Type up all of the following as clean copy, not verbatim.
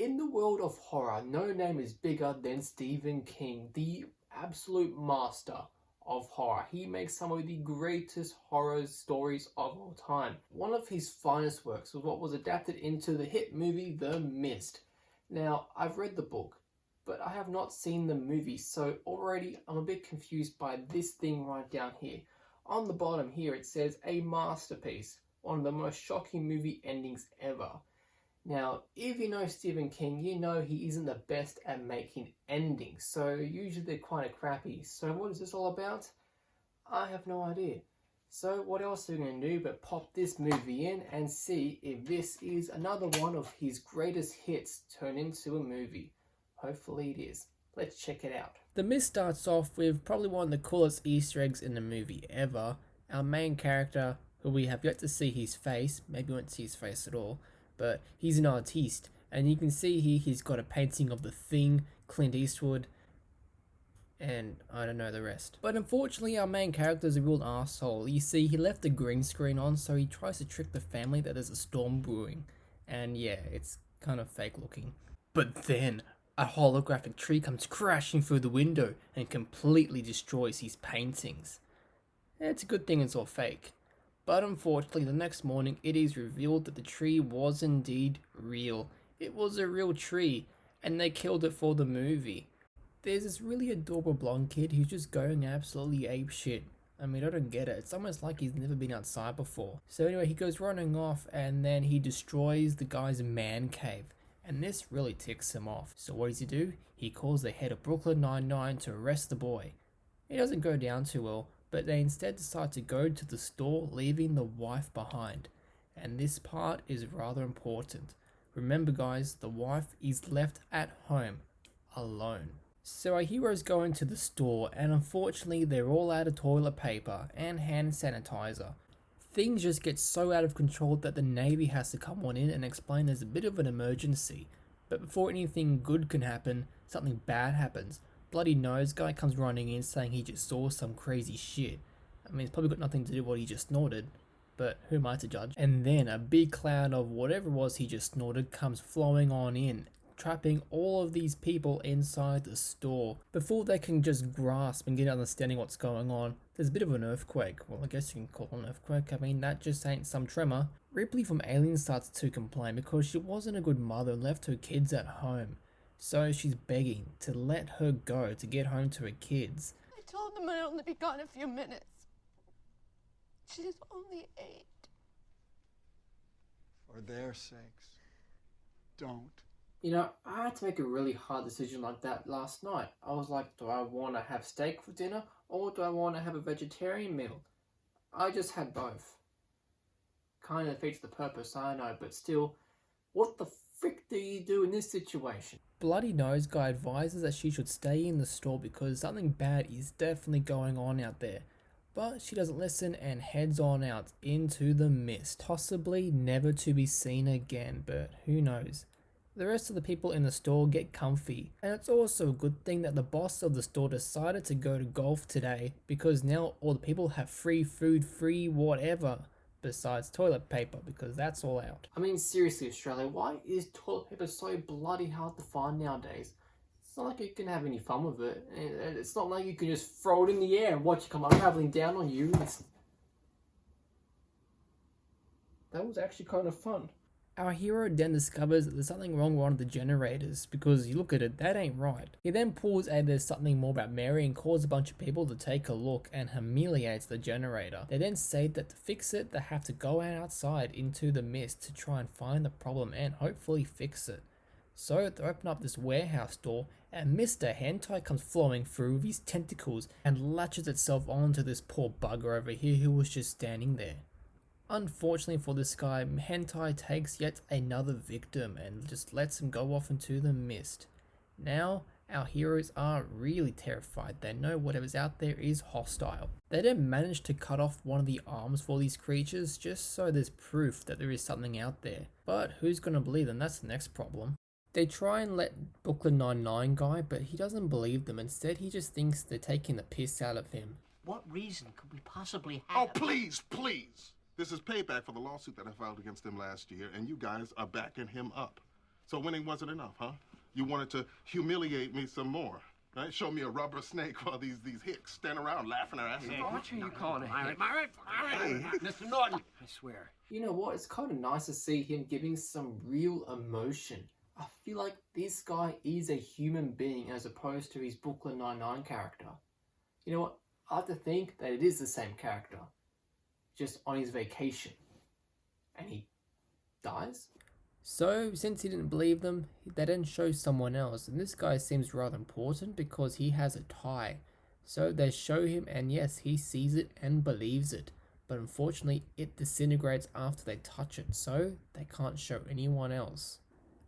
In the world of horror, no name is bigger than Stephen King, the absolute master of horror. He makes some of the greatest horror stories of all time. One of his finest works was what was adapted into the hit movie The Mist. Now, I've read the book, but I have not seen the movie, so already I'm a bit confused by this thing right down here. On the bottom here it says, a masterpiece, one of the most shocking movie endings ever. Now, if you know Stephen King, you know he isn't the best at making endings, so usually they're kind of crappy. So what is this all about? I have no idea. So what else are we going to do but pop this movie in and see if this is another one of his greatest hits turned into a movie. Hopefully it is. Let's check it out. The Mist starts off with probably one of the coolest Easter eggs in the movie ever. Our main character, who we have yet to see his face, maybe we won't see his face at all, but he's an artiste, and you can see here he's got a painting of The Thing, Clint Eastwood, and I don't know the rest. But unfortunately our main character is a real asshole. You see, he left the green screen on, so he tries to trick the family that there's a storm brewing, and yeah, it's kind of fake looking. But then a holographic tree comes crashing through the window and completely destroys his paintings. It's a good thing it's all fake. But unfortunately, the next morning it is revealed that the tree was indeed real. It was a real tree, and they killed it for the movie. There's this really adorable blonde kid who's just going absolutely apeshit. I mean, I don't get it. It's almost like he's never been outside before. So anyway, he goes running off, and then he destroys the guy's man cave. And this really ticks him off. So what does he do? He calls the head of Brooklyn Nine-Nine to arrest the boy. It doesn't go down too well, but they instead decide to go to the store, leaving the wife behind. And this part is rather important. Remember guys, the wife is left at home, alone. So our heroes go into the store, and unfortunately they're all out of toilet paper and hand sanitizer. Things just get so out of control that the Navy has to come on in and explain there's a bit of an emergency. But before anything good can happen, something bad happens. Bloody Nose Guy comes running in saying he just saw some crazy shit. I mean, it's probably got nothing to do with what he just snorted, but who am I to judge? And then a big cloud of whatever it was he just snorted comes flowing on in, trapping all of these people inside the store. Before they can just grasp and get an understanding what's going on, there's a bit of an earthquake. Well, I guess you can call it an earthquake. I mean, that just ain't some tremor. Ripley from Alien starts to complain because she wasn't a good mother and left her kids at home. So she's begging to let her go to get home to her kids. I told them I'd only be gone a few minutes. She's only 8. For their sakes, don't. You know, I had to make a really hard decision like that last night. I was like, do I want to have steak for dinner or do I want to have a vegetarian meal? I just had both. Kind of defeats the purpose, I know, but still, what the frick do you do in this situation? Bloody Nose Guy advises that she should stay in the store because something bad is definitely going on out there. But she doesn't listen and heads on out into the mist, possibly never to be seen again, but who knows. The rest of the people in the store get comfy, and it's also a good thing that the boss of the store decided to go to golf today because now all the people have free food, free whatever. Besides toilet paper, because that's all out. I mean, seriously, Australia, why is toilet paper so bloody hard to find nowadays? It's not like you can have any fun with it. And it's not like you can just throw it in the air and watch it come unraveling down on you. That was actually kind of fun. Our hero then discovers that there's something wrong with one of the generators, because you look at it, that ain't right. He then pulls a there's something more about Mary and calls a bunch of people to take a look and humiliates the generator. They then say that to fix it, they have to go outside into the mist to try and find the problem and hopefully fix it. So they open up this warehouse door and Mr. Hentai comes flowing through with his tentacles and latches itself onto this poor bugger over here who was just standing there. Unfortunately for this guy, Hentai takes yet another victim and just lets him go off into the mist. Now, our heroes are really terrified. They know whatever's out there is hostile. They then manage to cut off one of the arms for these creatures just so there's proof that there is something out there. But who's gonna believe them? That's the next problem. They try and let Brooklyn Nine-Nine guy, but he doesn't believe them. Instead, he just thinks they're taking the piss out of him. What reason could we possibly have? Oh, please, please! This is payback for the lawsuit that I filed against him last year, and you guys are backing him up. So winning wasn't enough, huh? You wanted to humiliate me some more, right? Show me a rubber snake while these hicks stand around laughing their asses off. What are you calling a hick? Mr. Norton, I swear. You know what? It's kind of nice to see him giving some real emotion. I feel like this guy is a human being as opposed to his Brooklyn Nine-Nine character. You know what? I have to think that it is the same character, just on his vacation. And he dies? So, since he didn't believe them, they then show someone else, and this guy seems rather important because he has a tie. So they show him, and yes, he sees it and believes it, but unfortunately it disintegrates after they touch it, so they can't show anyone else.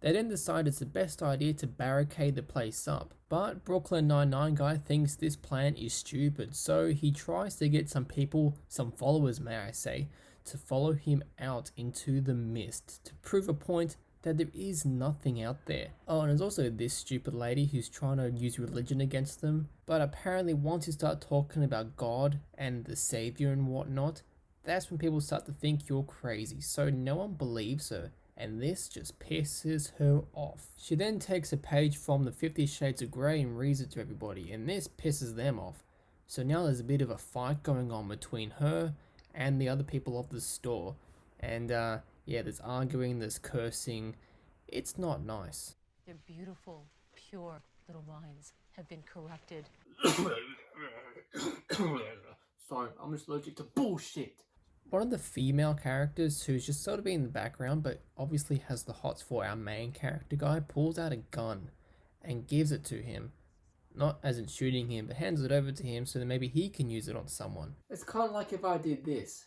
They then decide it's the best idea to barricade the place up, but Brooklyn Nine-Nine guy thinks this plan is stupid, so he tries to get some people, some followers may I say, to follow him out into the mist to prove a point that there is nothing out there. Oh, and there's also this stupid lady who's trying to use religion against them, but apparently once you start talking about God and the Savior and whatnot, that's when people start to think you're crazy, so no one believes her, and this just pisses her off. She then takes a page from the 50 Shades of Grey and reads it to everybody, and this pisses them off. So now there's a bit of a fight going on between her and the other people of the store, and yeah, there's arguing, there's cursing. It's not nice. Their beautiful, pure little minds have been corrupted. Sorry, I'm just allergic to bullshit. One of the female characters who's just sort of been in the background but obviously has the hots for our main character guy pulls out a gun and gives it to him. Not as in shooting him, but hands it over to him so that maybe he can use it on someone. It's kind of like if I did this.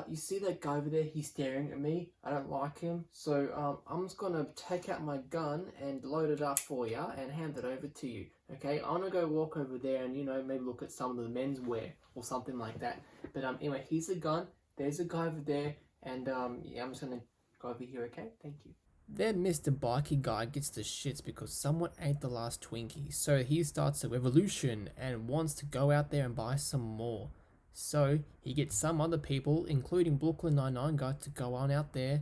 You see that guy over there? He's staring at me. I don't like him. So I'm just going to take out my gun and load it up for you and hand it over to you. Okay? I'm going to go walk over there and, you know, maybe look at some of the men's wear or something like that. But anyway, here's the gun. There's a guy over there. And yeah, I'm just going to go over here, okay? Thank you. Then Mr. Bikey guy gets the shits because someone ate the last Twinkie, so he starts a revolution and wants to go out there and buy some more. So he gets some other people, including Brooklyn Nine-Nine guy, to go on out there,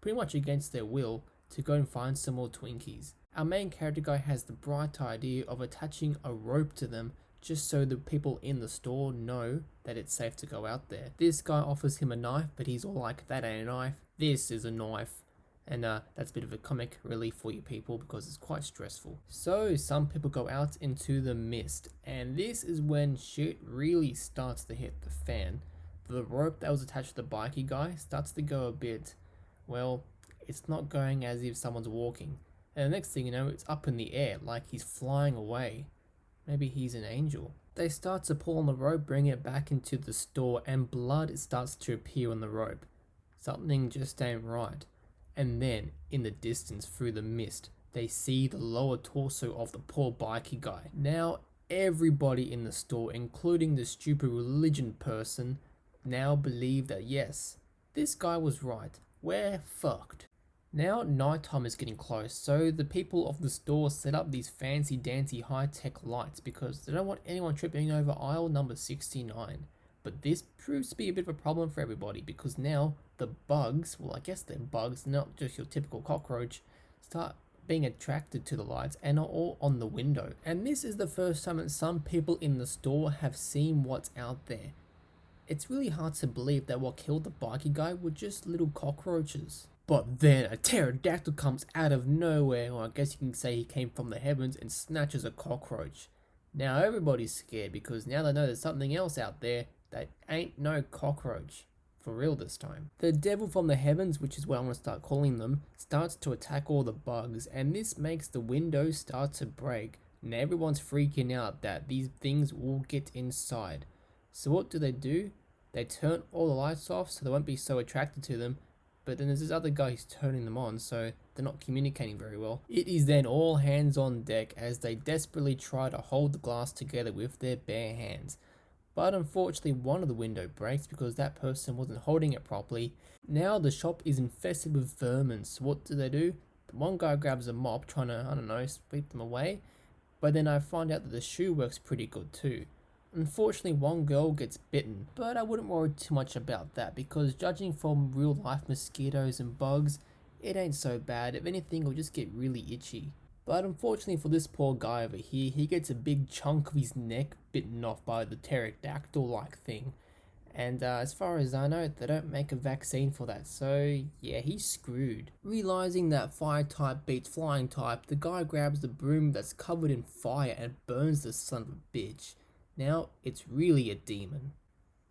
pretty much against their will, to go and find some more Twinkies. Our main character guy has the bright idea of attaching a rope to them just so the people in the store know that it's safe to go out there. This guy offers him a knife, but he's all like, that ain't a knife, this is a knife. And that's a bit of a comic relief for you people because it's quite stressful. So some people go out into the mist, and this is when shit really starts to hit the fan. The rope that was attached to the bikey guy starts to go a bit, well, it's not going as if someone's walking. And the next thing you know, it's up in the air like he's flying away. Maybe he's an angel. They start to pull on the rope, bring it back into the store, and blood starts to appear on the rope. Something just ain't right. And then, in the distance through the mist, they see the lower torso of the poor bikey guy. Now, everybody in the store, including the stupid religion person, now believe that yes, this guy was right. We're fucked. Now, nighttime is getting close, so the people of the store set up these fancy dancy high-tech lights because they don't want anyone tripping over aisle number 69. But this proves to be a bit of a problem for everybody because now the bugs, well I guess they're bugs, not just your typical cockroach, start being attracted to the lights and are all on the window. And this is the first time that some people in the store have seen what's out there. It's really hard to believe that what killed the bikey guy were just little cockroaches. But then a pterodactyl comes out of nowhere, or I guess you can say he came from the heavens, and snatches a cockroach. Now everybody's scared because now they know there's something else out there that ain't no cockroach. For real this time. The devil from the heavens, which is what I'm going to start calling them, starts to attack all the bugs, and this makes the windows start to break. And everyone's freaking out that these things will get inside. So what do? They turn all the lights off so they won't be so attracted to them, but then there's this other guy who's turning them on, so they're not communicating very well. It is then all hands on deck as they desperately try to hold the glass together with their bare hands. But unfortunately one of the window breaks because that person wasn't holding it properly. Now the shop is infested with vermin, so what do? One guy grabs a mop trying to, I don't know, sweep them away. But then I find out that the shoe works pretty good too. Unfortunately one girl gets bitten, but I wouldn't worry too much about that because judging from real life mosquitoes and bugs, It ain't so bad, if anything it'll just get really itchy. But unfortunately for this poor guy over here, he gets a big chunk of his neck bitten off by the pterodactyl-like thing. And as far as I know, they don't make a vaccine for that, so yeah, he's screwed. Realizing that fire type beats flying type, the guy grabs the broom that's covered in fire and burns the son of a bitch. Now, it's really a demon.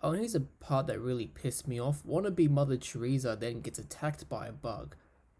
Oh, and here's a part that really pissed me off. Wannabe Mother Teresa then gets attacked by a bug.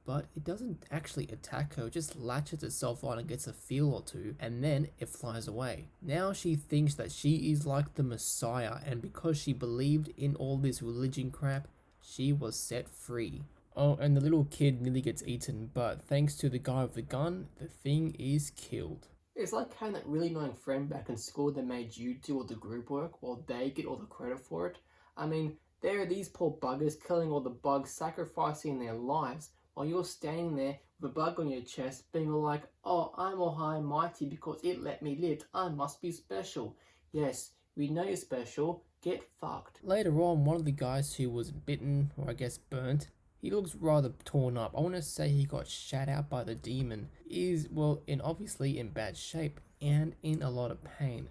But it doesn't actually attack her, it just latches itself on and gets a feel or two, and then it flies away. Now she thinks that she is like the Messiah, and because she believed in all this religion crap, she was set free. Oh, and the little kid nearly gets eaten, but thanks to the guy with the gun, the thing is killed. It's like having that really annoying friend back in school that made you do all the group work while they get all the credit for it. I mean, there are these poor buggers killing all the bugs, sacrificing their lives, while you're standing there with a bug on your chest being all like, oh, I'm all high and mighty because it let me live, I must be special. Yes, we know you're special, get fucked. Later on, one of the guys who was bitten, or I guess burnt, he looks rather torn up. I want to say he got shat out by the demon. Is, well, obviously in bad shape and in a lot of pain.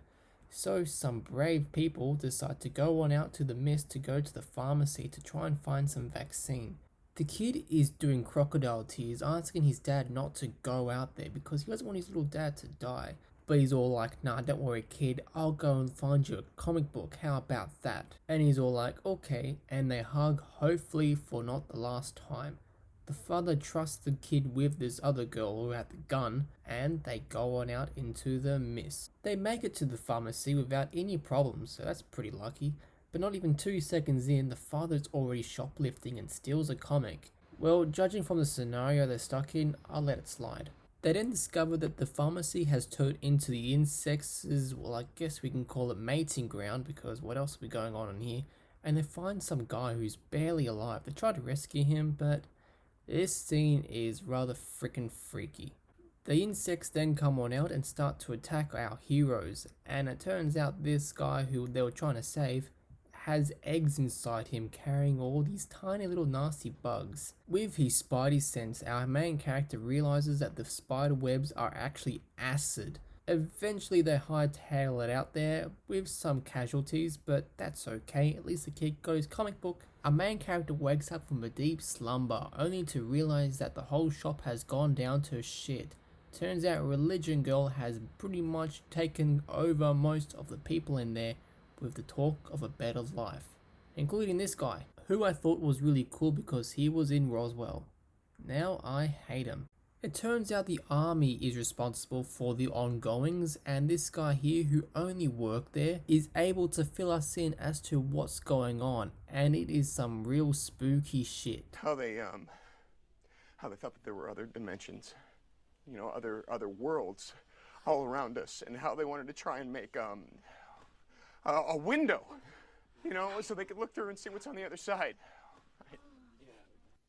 So some brave people decide to go on out to the mist to go to the pharmacy to try and find some vaccine. The kid is doing crocodile tears, asking his dad not to go out there because he doesn't want his little dad to die. But he's all like, nah, don't worry kid, I'll go and find you a comic book, how about that? And he's all like, okay, and they hug, hopefully for not the last time. The father trusts the kid with this other girl who had the gun, and they go on out into the mist. They make it to the pharmacy without any problems, so that's pretty lucky. But not even 2 seconds in, the father's already shoplifting and steals a comic. Well, judging from the scenario they're stuck in, I'll let it slide. They then discover that the pharmacy has turned into the insects', well, I guess we can call it mating ground, because what else will be going on in here? And they find some guy who's barely alive. They try to rescue him, but this scene is rather freaking freaky. The insects then come on out and start to attack our heroes, and it turns out this guy who they were trying to save has eggs inside him carrying all these tiny little nasty bugs. With his spidey sense, our main character realizes that the spider webs are actually acid. Eventually they hightail it out there with some casualties, but that's okay, at least the kid goes comic book. Our main character wakes up from a deep slumber only to realize that the whole shop has gone down to shit. Turns out Religion Girl has pretty much taken over most of the people in there, with the talk of a better life, including this guy, who I thought was really cool because he was in Roswell. Now I hate him. It turns out the army is responsible for the ongoings, and this guy here who only worked there is able to fill us in as to what's going on, and it is some real spooky shit. How they thought that there were other dimensions, you know, other worlds all around us, and how they wanted to try and make a window, you know, so they could look through and see what's on the other side. Right.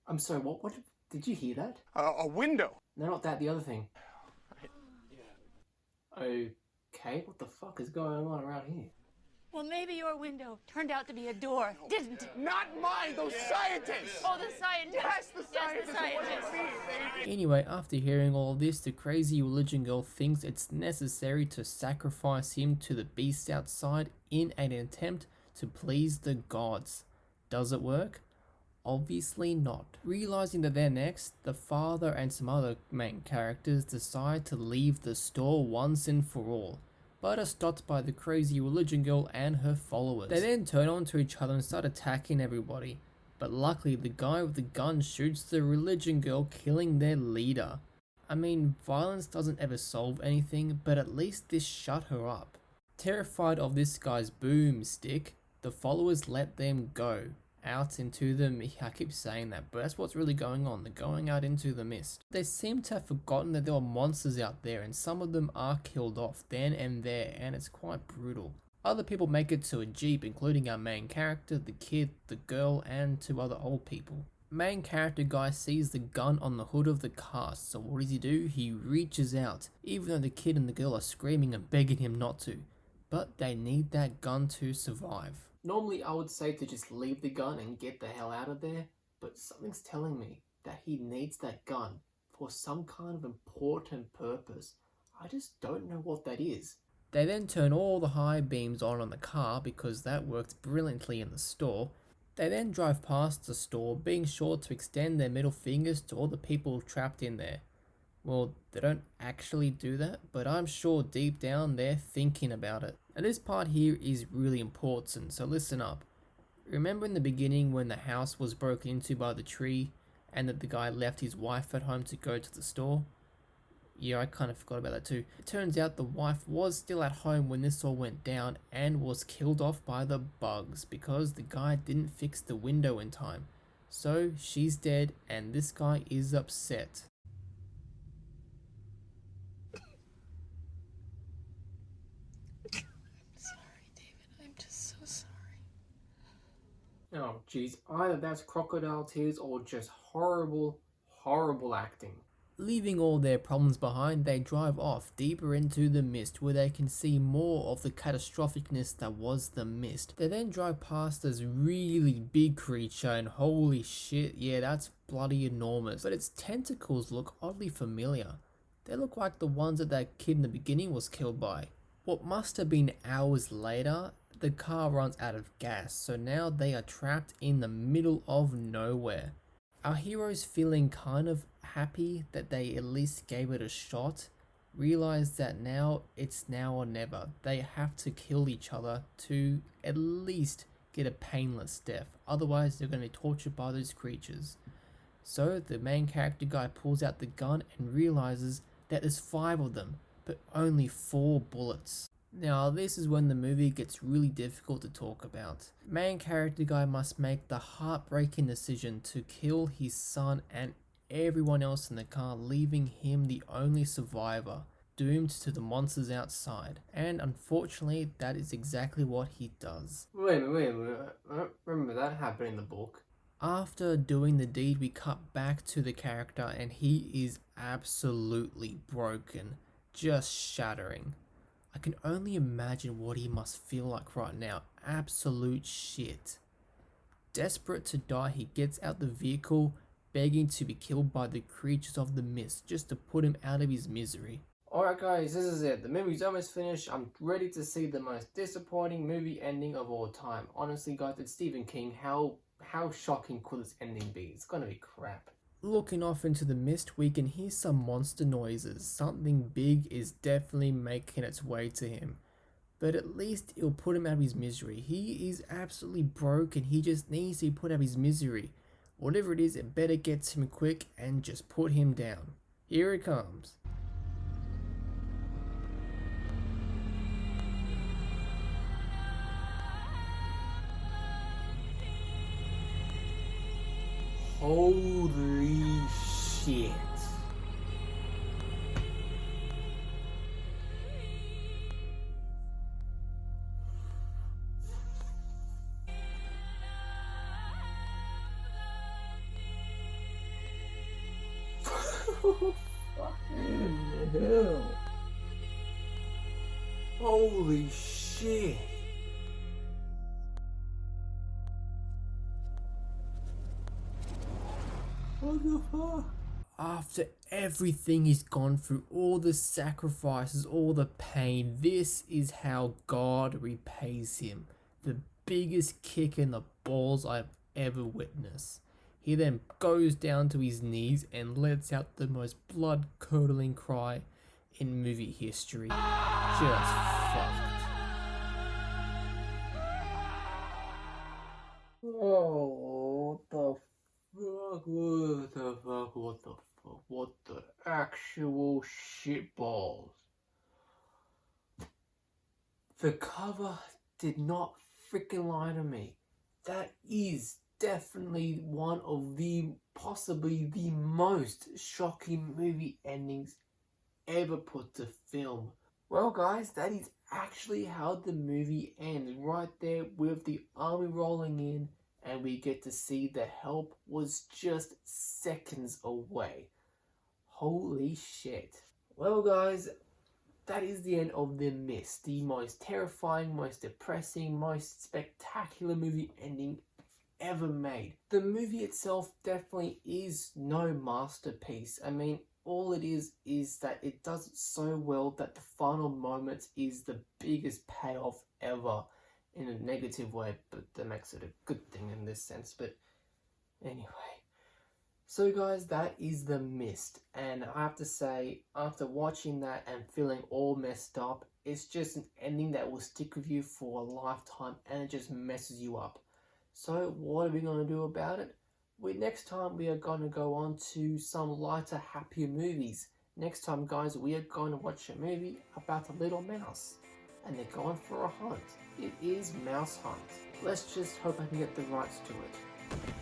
I'm sorry, what did you hear that? A window. No, not that, the other thing. Right. Okay, what the fuck is going on around here? Well, maybe your window turned out to be a door, didn't it? Not mine, those scientists! Oh, the scientist. Yes, the scientists. Yes, the scientist. Anyway, after hearing all this, the crazy religion girl thinks it's necessary to sacrifice him to the beast outside in an attempt to please the gods. Does it work? Obviously not. Realizing that they're next, the father and some other main characters decide to leave the store once and for all, but are stopped by the crazy religion girl and her followers. They then turn onto each other and start attacking everybody, but luckily the guy with the gun shoots the religion girl, killing their leader. I mean, violence doesn't ever solve anything, but at least this shut her up. Terrified of this guy's boomstick, the followers let them go out into the I keep saying that, but that's what's really going on. They're going out into the mist. They seem to have forgotten that there were monsters out there, and some of them are killed off then and there, and it's quite brutal. Other people make it to a jeep, including our main character, the kid, the girl, and 2 other old people. Main character guy sees the gun on the hood of the car, so what does he do? He reaches out, even though the kid and the girl are screaming and begging him not to. But they need that gun to survive. Normally I would say to just leave the gun and get the hell out of there, but something's telling me that he needs that gun for some kind of important purpose. I just don't know what that is. They then turn all the high beams on the car because that worked brilliantly in the store. They then drive past the store, being sure to extend their middle fingers to all the people trapped in there. Well, they don't actually do that, but I'm sure deep down they're thinking about it. And this part here is really important, so listen up. Remember in the beginning when the house was broken into by the tree and that the guy left his wife at home to go to the store? Yeah, I kind of forgot about that too. It turns out the wife was still at home when this all went down and was killed off by the bugs because the guy didn't fix the window in time. So she's dead and this guy is upset. Sorry, David. I'm just so sorry. Oh jeez, either that's crocodile tears or just horrible, horrible acting. Leaving all their problems behind, they drive off deeper into the mist where they can see more of the catastrophicness that was the mist. They then drive past this really big creature and holy shit, yeah, that's bloody enormous. But its tentacles look oddly familiar. They look like the ones that kid in the beginning was killed by. What must have been hours later, the car runs out of gas, so now they are trapped in the middle of nowhere. Our heroes, feeling kind of happy that they at least gave it a shot, realize that now it's now or never. They have to kill each other to at least get a painless death, otherwise they're going to be tortured by those creatures. So the main character guy pulls out the gun and realizes that there's 5 of them, but only 4 bullets. Now this is when the movie gets really difficult to talk about. Main character guy must make the heartbreaking decision to kill his son and everyone else in the car, leaving him the only survivor, doomed to the monsters outside. And unfortunately that is exactly what he does. Wait a minute. I don't remember that happened in the book. After doing the deed, we cut back to the character and he is absolutely broken, just shattering. I can only imagine what he must feel like right now. Absolute shit. Desperate to die, he gets out the vehicle, begging to be killed by the creatures of the mist just to put him out of his misery. Alright guys, this is it. The movie's almost finished. I'm ready to see the most disappointing movie ending of all time. Honestly guys, it's Stephen King. How shocking could this ending be? It's gonna be crap. Looking off into the mist, we can hear some monster noises. Something big is definitely making its way to him. But at least it'll put him out of his misery. He is absolutely broken. He just needs to be put out of his misery. Whatever it is, it better get to him quick and just put him down. Here it comes. Holy shit. Fucking hell. Holy shit. What the fuck? After everything he's gone through, all the sacrifices, all the pain, this is how God repays him. The biggest kick in the balls I've ever witnessed. He then goes down to his knees and lets out the most blood-curdling cry in movie history. Just fucked. Oh, what the fuck, what the actual shitballs. The cover did not freaking lie to me. That is definitely one of possibly the most shocking movie endings ever put to film. Well guys, that is actually how the movie ends, right there with the army rolling in and we get to see the help was just seconds away. Holy shit. Well guys, that is the end of The Mist, the most terrifying, most depressing, most spectacular movie ending ever made. The movie itself definitely is no masterpiece. I mean, all it is that it does it so well that the final moments is the biggest payoff ever, in a negative way, but that makes it a good thing in this sense. But anyway, so guys, that is The Mist, and I have to say, after watching that and feeling all messed up, it's just an ending that will stick with you for a lifetime, and it just messes you up. So what are we going to do about it? Next time we are going to go on to some lighter, happier movies. Next time, guys, we are going to watch a movie about a little mouse, and they're going for a hunt. It is Mouse Hunt. Let's just hope I can get the rights to it.